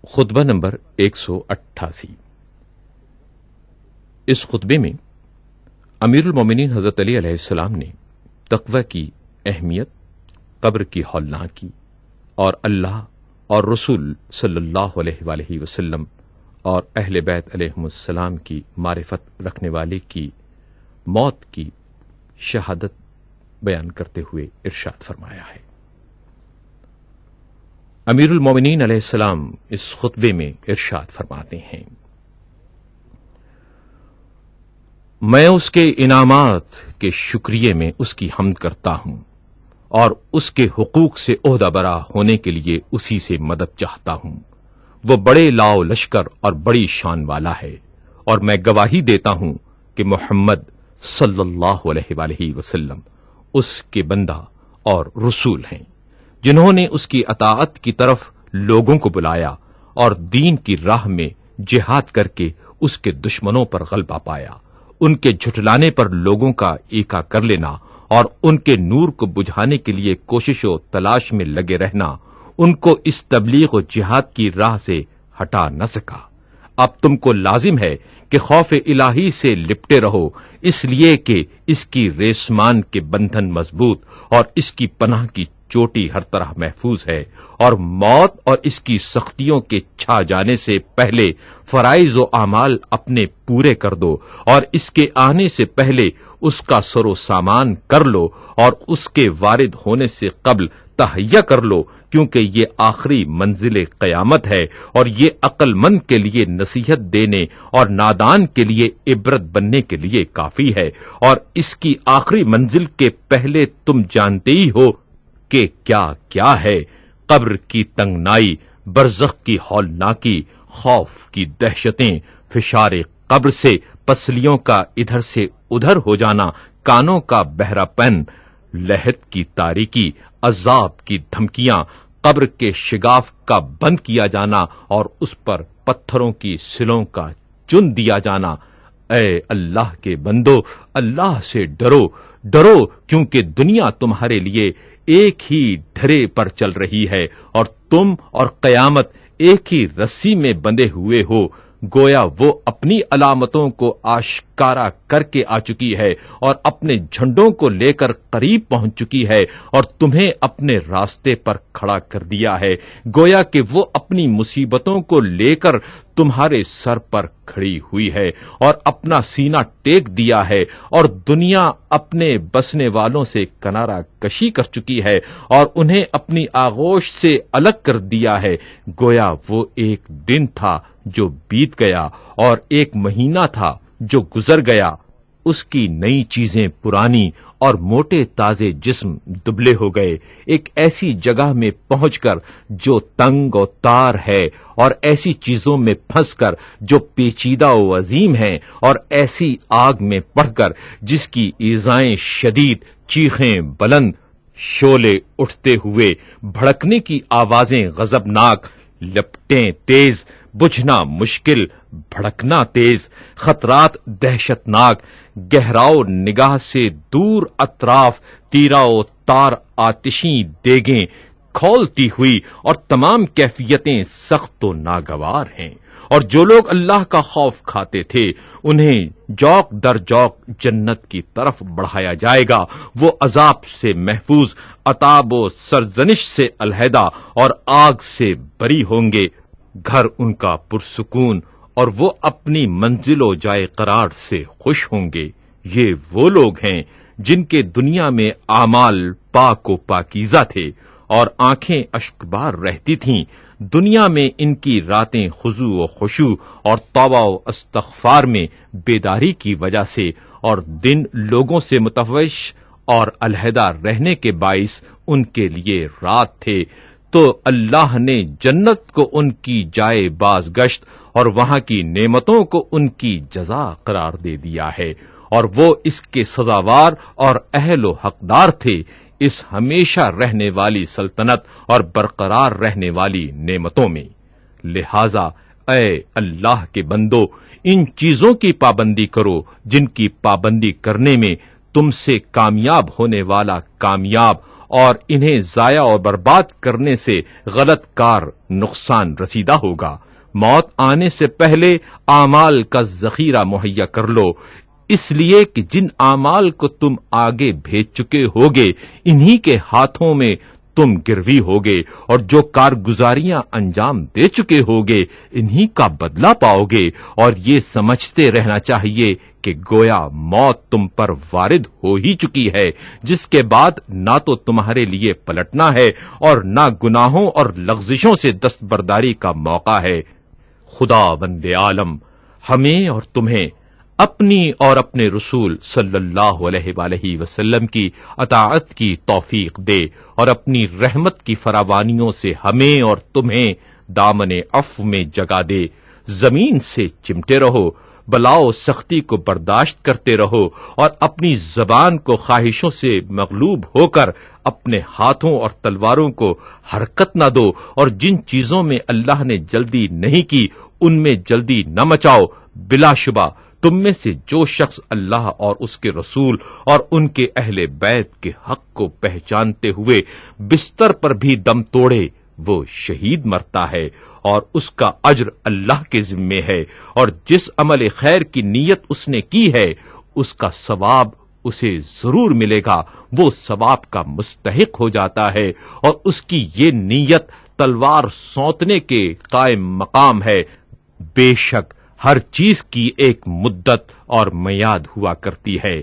خطبہ نمبر 188۔ اس خطبے میں امیر المومنین حضرت علی علیہ السلام نے تقوی کی اہمیت، قبر کی ہولناکی اور اللہ اور رسول صلی اللہ علیہ وآلہ وسلم اور اہل بیت علیہم السلام کی معرفت رکھنے والے کی موت کی شہادت بیان کرتے ہوئے ارشاد فرمایا ہے۔ امیر المومنین علیہ السلام اس خطبے میں ارشاد فرماتے ہیں، میں اس کے انعامات کے شکریے میں اس کی حمد کرتا ہوں اور اس کے حقوق سے عہدہ برا ہونے کے لیے اسی سے مدد چاہتا ہوں۔ وہ بڑے لاؤ لشکر اور بڑی شان والا ہے، اور میں گواہی دیتا ہوں کہ محمد صلی اللہ علیہ وآلہ وسلم اس کے بندہ اور رسول ہیں، جنہوں نے اس کی اطاعت کی طرف لوگوں کو بلایا اور دین کی راہ میں جہاد کر کے اس کے دشمنوں پر غلبہ پایا، ان کے جھٹلانے پر لوگوں کا ایکا کر لینا اور ان کے نور کو بجھانے کے لیے کوشش و تلاش میں لگے رہنا ان کو اس تبلیغ و جہاد کی راہ سے ہٹا نہ سکا۔ اب تم کو لازم ہے کہ خوف الہی سے لپٹے رہو، اس لیے کہ اس کی ریسمان کے بندھن مضبوط اور اس کی پناہ کی چوٹی ہر طرح محفوظ ہے، اور موت اور اس کی سختیوں کے چھا جانے سے پہلے فرائض و اعمال اپنے پورے کر دو، اور اس کے آنے سے پہلے اس کا سر و سامان کر لو اور اس کے وارد ہونے سے قبل تہیہ کر لو، کیونکہ یہ آخری منزل قیامت ہے، اور یہ عقل مند کے لیے نصیحت دینے اور نادان کے لیے عبرت بننے کے لیے کافی ہے۔ اور اس کی آخری منزل کے پہلے تم جانتے ہی ہو کہ کیا کیا ہے، قبر کی تنگنائی، برزخ کی ہولناکی، خوف کی دہشتیں، فشار قبر سے پسلیوں کا ادھر سے ادھر ہو جانا، کانوں کا بہرا پن، لحد کی تاریکی، عذاب کی دھمکیاں، قبر کے شگاف کا بند کیا جانا اور اس پر پتھروں کی سلوں کا چن دیا جانا۔ اے اللہ کے بندو، اللہ سے ڈرو، ڈرو، کیونکہ دنیا تمہارے لیے ایک ہی ڈھرے پر چل رہی ہے، اور تم اور قیامت ایک ہی رسی میں بندھے ہوئے ہو۔ گویا وہ اپنی علامتوں کو آشکارا کر کے آ چکی ہے اور اپنے جھنڈوں کو لے کر قریب پہنچ چکی ہے اور تمہیں اپنے راستے پر کھڑا کر دیا ہے۔ گویا کہ وہ اپنی مصیبتوں کو لے کر تمہارے سر پر کھڑی ہوئی ہے اور اپنا سینہ ٹیک دیا ہے، اور دنیا اپنے بسنے والوں سے کنارہ کشی کر چکی ہے اور انہیں اپنی آغوش سے الگ کر دیا ہے۔ گویا وہ ایک دن تھا جو بیت گیا اور ایک مہینہ تھا جو گزر گیا، اس کی نئی چیزیں پرانی اور موٹے تازے جسم دبلے ہو گئے، ایک ایسی جگہ میں پہنچ کر جو تنگ و تار ہے، اور ایسی چیزوں میں پھنس کر جو پیچیدہ و عظیم ہیں، اور ایسی آگ میں پڑھ کر جس کی ایذائیں شدید، چیخیں بلند، شعلے اٹھتے ہوئے، بھڑکنے کی آوازیں غضبناک، لپٹیں تیز، بجھنا مشکل، بھڑکنا تیز، خطرات دہشت ناک، گہراؤ نگاہ سے دور اطراف، تیرا و تار آتشیں دیگیں کھولتی ہوئی، اور تمام کیفیتیں سخت و ناگوار ہیں۔ اور جو لوگ اللہ کا خوف کھاتے تھے انہیں جوق در جوق جنت کی طرف بڑھایا جائے گا، وہ عذاب سے محفوظ، عتاب و سرزنش سے علیحدہ اور آگ سے بری ہوں گے، گھر ان کا پرسکون، اور وہ اپنی منزل و جائے قرار سے خوش ہوں گے۔ یہ وہ لوگ ہیں جن کے دنیا میں اعمال پاک و پاکیزہ تھے اور آنکھیں اشکبار رہتی تھیں۔ دنیا میں ان کی راتیں خضوع و خشوع اور توبہ و استغفار میں بیداری کی وجہ سے، اور دن لوگوں سے متوش اور علیحدہ رہنے کے باعث ان کے لیے رات تھے۔ تو اللہ نے جنت کو ان کی جائے باز گشت اور وہاں کی نعمتوں کو ان کی جزا قرار دے دیا ہے، اور وہ اس کے سزاوار اور اہل و حقدار تھے، اس ہمیشہ رہنے والی سلطنت اور برقرار رہنے والی نعمتوں میں۔ لہذا اے اللہ کے بندو، ان چیزوں کی پابندی کرو جن کی پابندی کرنے میں تم سے کامیاب ہونے والا کامیاب اور انہیں ضائع اور برباد کرنے سے غلط کار نقصان رسیدہ ہوگا۔ موت آنے سے پہلے اعمال کا ذخیرہ مہیا کر لو، اس لیے کہ جن اعمال کو تم آگے بھیج چکے ہوگے انہی کے ہاتھوں میں تم گروی ہوگے، اور جو کارگزاریاں انجام دے چکے ہوگے انہی کا بدلہ پاؤ گے۔ اور یہ سمجھتے رہنا چاہیے کہ گویا موت تم پر وارد ہو ہی چکی ہے، جس کے بعد نہ تو تمہارے لیے پلٹنا ہے اور نہ گناہوں اور لغزشوں سے دستبرداری کا موقع ہے۔ خدا بند عالم ہمیں اور تمہیں اپنی اور اپنے رسول صلی اللہ علیہ وآلہ وسلم کی اطاعت کی توفیق دے، اور اپنی رحمت کی فراوانیوں سے ہمیں اور تمہیں دامن عفو میں جگا دے۔ زمین سے چمٹے رہو، بلاء و سختی کو برداشت کرتے رہو، اور اپنی زبان کو خواہشوں سے مغلوب ہو کر اپنے ہاتھوں اور تلواروں کو حرکت نہ دو، اور جن چیزوں میں اللہ نے جلدی نہیں کی ان میں جلدی نہ مچاؤ۔ بلا شبہ تم میں سے جو شخص اللہ اور اس کے رسول اور ان کے اہل بیت کے حق کو پہچانتے ہوئے بستر پر بھی دم توڑے وہ شہید مرتا ہے، اور اس کا اجر اللہ کے ذمے ہے، اور جس عمل خیر کی نیت اس نے کی ہے اس کا ثواب اسے ضرور ملے گا، وہ ثواب کا مستحق ہو جاتا ہے، اور اس کی یہ نیت تلوار سونتنے کے قائم مقام ہے۔ بے شک ہر چیز کی ایک مدت اور میعاد ہوا کرتی ہے۔